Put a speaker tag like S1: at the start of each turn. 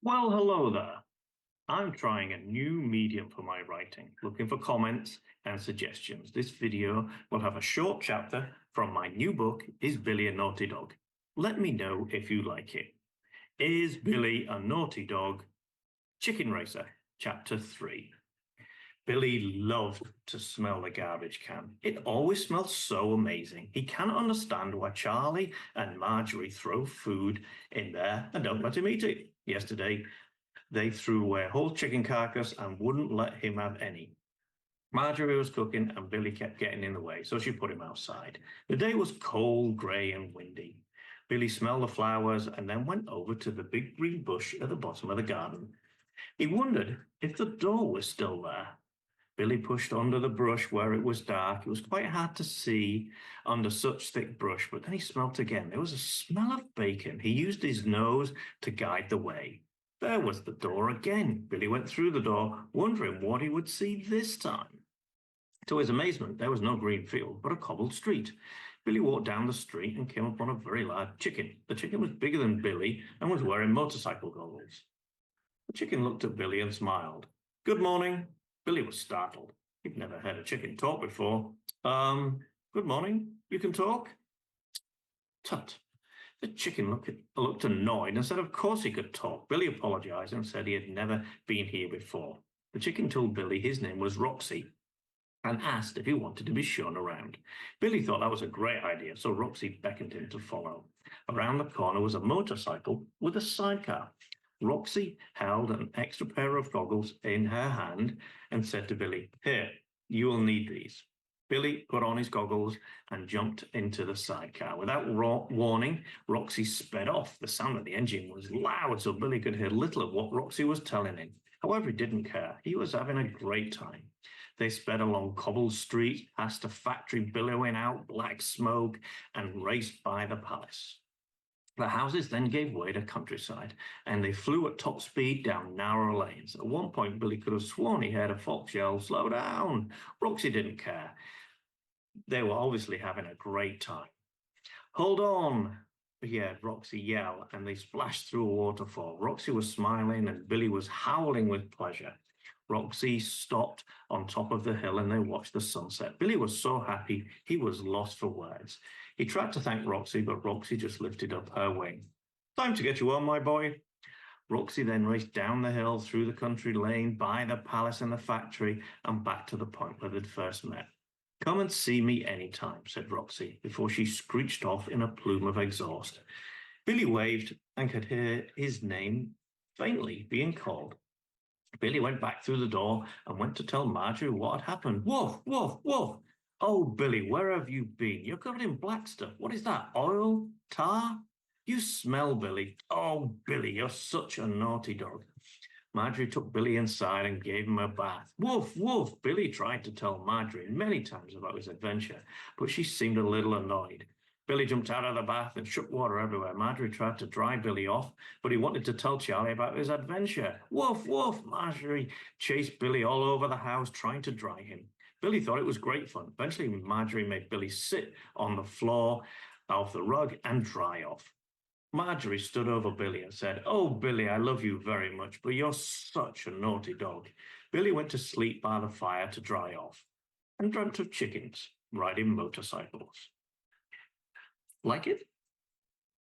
S1: Well, hello there. I'm trying a new medium for my writing, looking for comments and suggestions. This video will have a short chapter from my new book, Is Billy a Naughty Dog? Let me know if you like it. Is Billy a Naughty Dog? Chicken Racer, Chapter 3. Billy loved to smell the garbage can. It always smells so amazing. He cannot understand why Charlie and Marjorie throw food in there and don't let him eat it. Yesterday, they threw away a whole chicken carcass and wouldn't let him have any. Marjorie was cooking and Billy kept getting in the way, so she put him outside. The day was cold, grey and windy. Billy smelled the flowers and then went over to the big green bush at the bottom of the garden. He wondered if the door was still there. Billy pushed under the brush where it was dark. It was quite hard to see under such thick brush, but then he smelt again. There was a smell of bacon. He used his nose to guide the way. There was the door again. Billy went through the door, wondering what he would see this time. To his amazement, there was no green field, but a cobbled street. Billy walked down the street and came upon a very large chicken. The chicken was bigger than Billy and was wearing motorcycle goggles. The chicken looked at Billy and smiled. "Good morning." Billy was startled. He'd never heard a chicken talk before. Good morning. You can talk?" "Tut." The chicken looked annoyed and said of course he could talk. Billy apologized and said he had never been here before. The chicken told Billy his name was Roxy and asked if he wanted to be shown around. Billy thought that was a great idea, so Roxy beckoned him to follow. Around the corner was a motorcycle with a sidecar. Roxy held an extra pair of goggles in her hand and said to Billy, "Here, you will need these." Billy put on his goggles and jumped into the sidecar. Without warning, Roxy sped off. The sound of the engine was loud, so Billy could hear little of what Roxy was telling him. However, he didn't care. He was having a great time. They sped along cobbled street, past a factory billowing out black smoke, and raced by the palace. The houses then gave way to countryside, and they flew at top speed down narrow lanes. At one point, Billy could have sworn he heard a fox yell, "Slow down!" Roxy didn't care. They were obviously having a great time. "Hold on!" he heard Roxy yell, and they splashed through a waterfall. Roxy was smiling, and Billy was howling with pleasure. Roxy stopped on top of the hill, and they watched the sunset. Billy was so happy, he was lost for words. He tried to thank Roxy, but Roxy just lifted up her wing. "Time to get you on, my boy." Roxy then raced down the hill, through the country lane, by the palace and the factory, and back to the point where they'd first met. "Come and see me anytime," said Roxy, before she screeched off in a plume of exhaust. Billy waved and could hear his name faintly being called. Billy went back through the door and went to tell Marjorie what had happened. "Woof, woof, woof." "Oh, Billy, where have you been? You're covered in black stuff. What is that, oil? Tar? You smell, Billy." "Oh, Billy, you're such a naughty dog." Marjorie took Billy inside and gave him a bath. "Woof, woof." Billy tried to tell Marjorie many times about his adventure, but she seemed a little annoyed. Billy jumped out of the bath and shook water everywhere. Marjorie tried to dry Billy off, but he wanted to tell Charlie about his adventure. "Woof, woof." Marjorie chased Billy all over the house, trying to dry him. Billy thought it was great fun. Eventually, Marjorie made Billy sit on the floor of the rug and dry off. Marjorie stood over Billy and said, "Oh, Billy, I love you very much, but you're such a naughty dog." Billy went to sleep by the fire to dry off and dreamt of chickens riding motorcycles. Like it?